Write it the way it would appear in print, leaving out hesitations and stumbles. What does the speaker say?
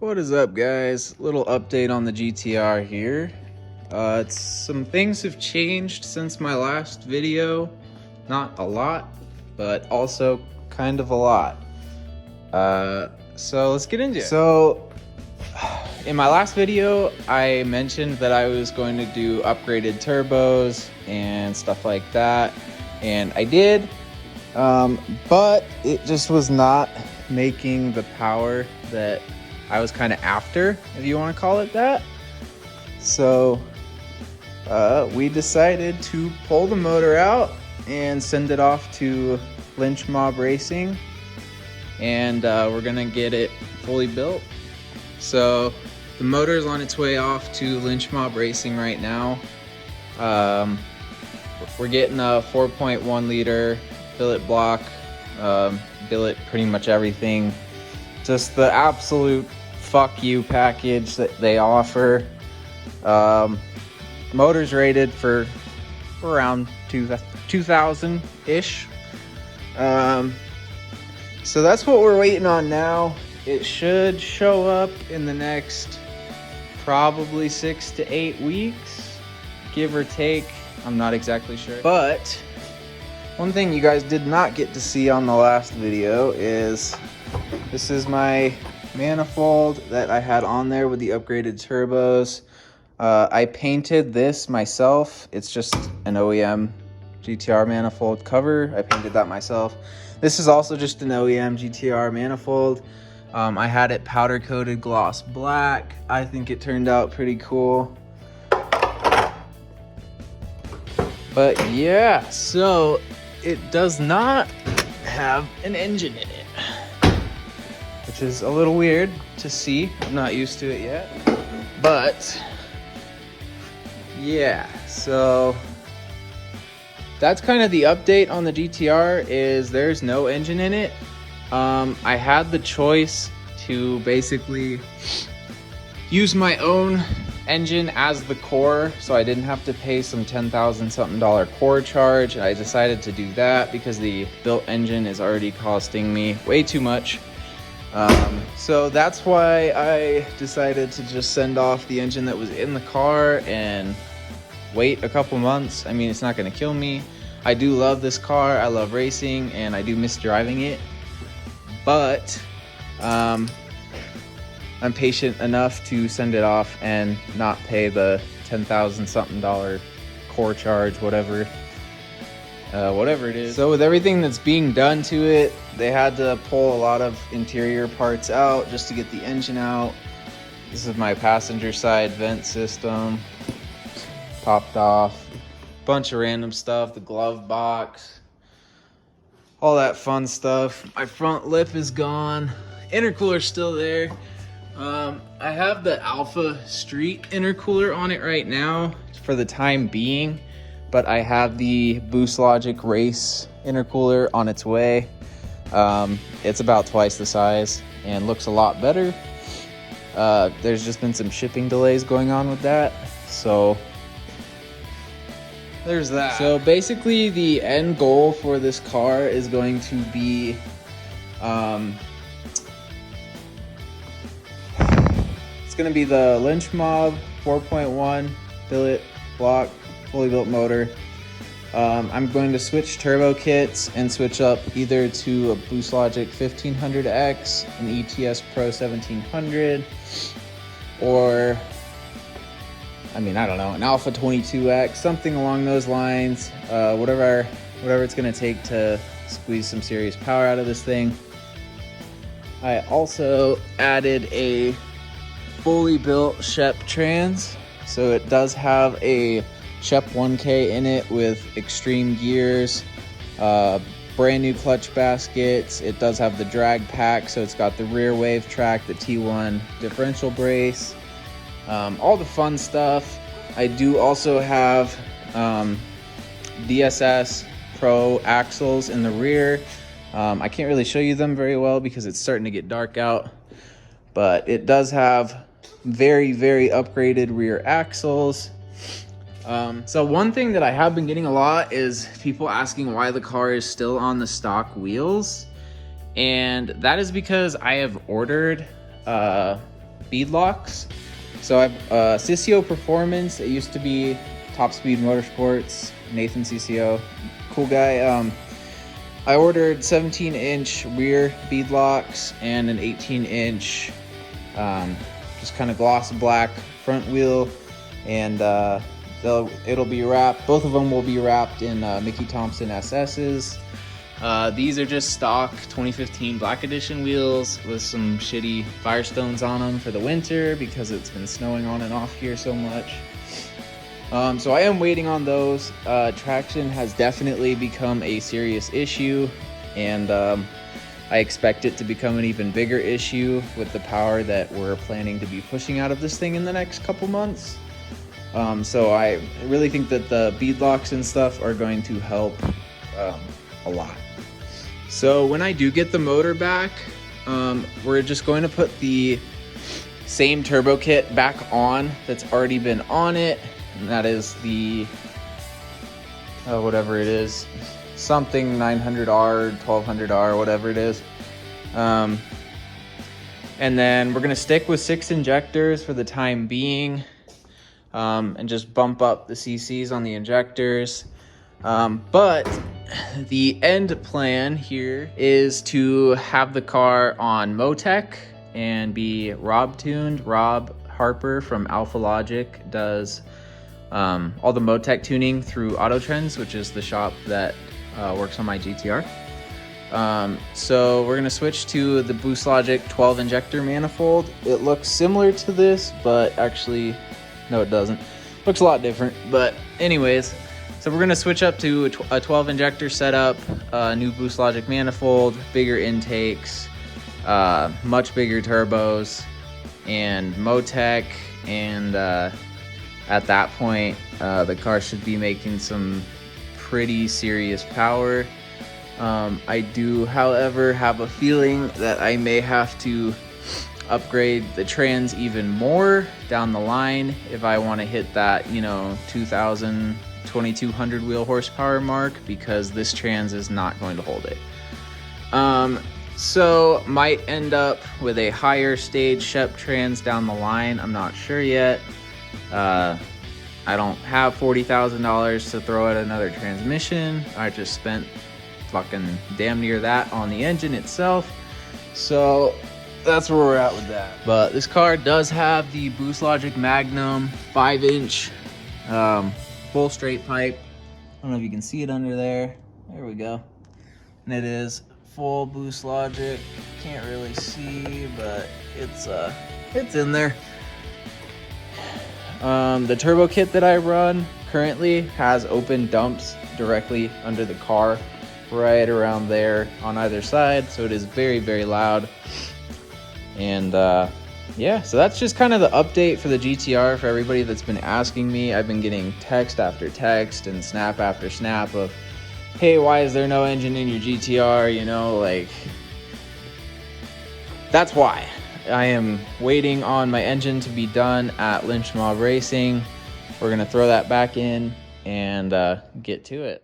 What is up, guys? Little update on the GTR here. Some things have changed since my last video. Not a lot, but also kind of a lot. So let's get into it. So in my last video, I mentioned that I was going to do upgraded turbos and stuff like that, and I did, but it just was not making the power that I was kind of after, if you want to call it that. So we decided to pull the motor out and send it off to Lynch Mob Racing, and we're gonna get it fully built. So the motor is on its way off to Lynch Mob Racing right now. We're getting a 4.1 liter billet block, billet pretty much everything, just the absolute fuck you package that they offer. Motor's rated for around 2,000 ish. So that's what we're waiting on now. It should show up in the next probably 6 to 8 weeks, give or take. I'm not exactly sure. But one thing you guys did not get to see on the last video is this is my manifold that I had on there with the upgraded turbos. I painted this myself. It's just an OEM GTR manifold cover. I painted that myself. This is also just an OEM GTR manifold. I had it powder coated gloss black. I think it turned out pretty cool. But yeah, so it does not have an engine in it, which is a little weird to see. I'm not used to it yet, but yeah, so that's kind of the update on the GTR. Is there's no engine in it. I had the choice to basically use my own engine as the core, so I didn't have to pay some $10,000 something core charge. I decided to do that because the built engine is already costing me way too much. So that's why I decided to just send off the engine that was in the car and wait a couple months. I mean, it's not going to kill me. I do love this car. I love racing and I do miss driving it, but I'm patient enough to send it off and not pay the $10,000 something core charge, whatever it is. So with everything that's being done to it, they had to pull a lot of interior parts out just to get the engine out. This is my passenger side vent system, popped off. Bunch of random stuff, the glove box, all that fun stuff. My front lip is gone. Intercooler's still there. I have the Alpha Street intercooler on it right now for the time being, but I have the Boost Logic Race intercooler on its way. It's about twice the size and looks a lot better. There's just been some shipping delays going on with that, so there's that. So basically the end goal for this car is going to be it's going to be the Lynch Mob 4.1 billet block fully built motor. I'm going to switch turbo kits and switch up either to a Boost Logic 1500X, an ETS Pro 1700, or I mean, I don't know, an Alpha 22X, something along those lines. Whatever it's gonna take to squeeze some serious power out of this thing. I also added a fully built Shep trans. So it does have a Shep 1K in it with extreme gears, brand new clutch baskets. It does have the drag pack, so it's got the rear wave track, the T1 differential brace, all the fun stuff. I do also have DSS Pro axles in the rear. I can't really show you them very well because it's starting to get dark out, but it does have very, very upgraded rear axles. So one thing that I have been getting a lot is people asking why the car is still on the stock wheels. And that is because I have ordered bead locks. So I've CCO Performance. It used to be Top Speed Motorsports. Nathan CCO, cool guy. I ordered 17-inch rear bead locks and an 18-inch just kind of gloss black front wheel, and it'll be wrapped. Both of them will be wrapped in Mickey Thompson SS's. These are just stock 2015 Black Edition wheels with some shitty Firestones on them for the winter because it's been snowing on and off here so much. So I am waiting on those. Traction has definitely become a serious issue, and I expect it to become an even bigger issue with the power that we're planning to be pushing out of this thing in the next couple months. So I really think that the bead locks and stuff are going to help a lot. So when I do get the motor back, we're just going to put the same turbo kit back on that's already been on it. And that is the, whatever it is, something 900R, 1200R, whatever it is. And then we're going to stick with 6 injectors for the time being, and just bump up the CCs on the injectors. But the end plan here is to have the car on Motec and be Rob tuned. Rob Harper from Alpha Logic does all the Motec tuning through Auto Trends, which is the shop that works on my GTR. So we're gonna switch to the Boost Logic 12 injector manifold. It looks similar to this, but actually, no, it doesn't. Looks a lot different, but anyways, so we're gonna switch up to a 12 injector setup, new Boost Logic manifold, bigger intakes, much bigger turbos, and Motec, and at that point, the car should be making some pretty serious power. I do, however, have a feeling that I may have to upgrade the trans even more down the line if I want to hit that, 2000, 2200 wheel horsepower mark, because this trans is not going to hold it. So might end up with a higher stage Shep trans down the line. I'm not sure yet. I don't have $40,000 to throw at another transmission. I just spent fucking damn near that on the engine itself. So that's where we're at with that. But this car does have the Boost Logic Magnum 5-inch full straight pipe. I don't know if you can see it under there. There we go. And it is full Boost Logic. Can't really see, but it's in there. The turbo kit that I run currently has open dumps directly under the car, right around there on either side, so it is very, very loud. And yeah, so that's just kind of the update for the GTR for everybody that's been asking me. I've been getting text after text and snap after snap of, hey, why is there no engine in your GTR? That's why. I am waiting on my engine to be done at Lynch Mob Racing. We're gonna throw that back in and get to it.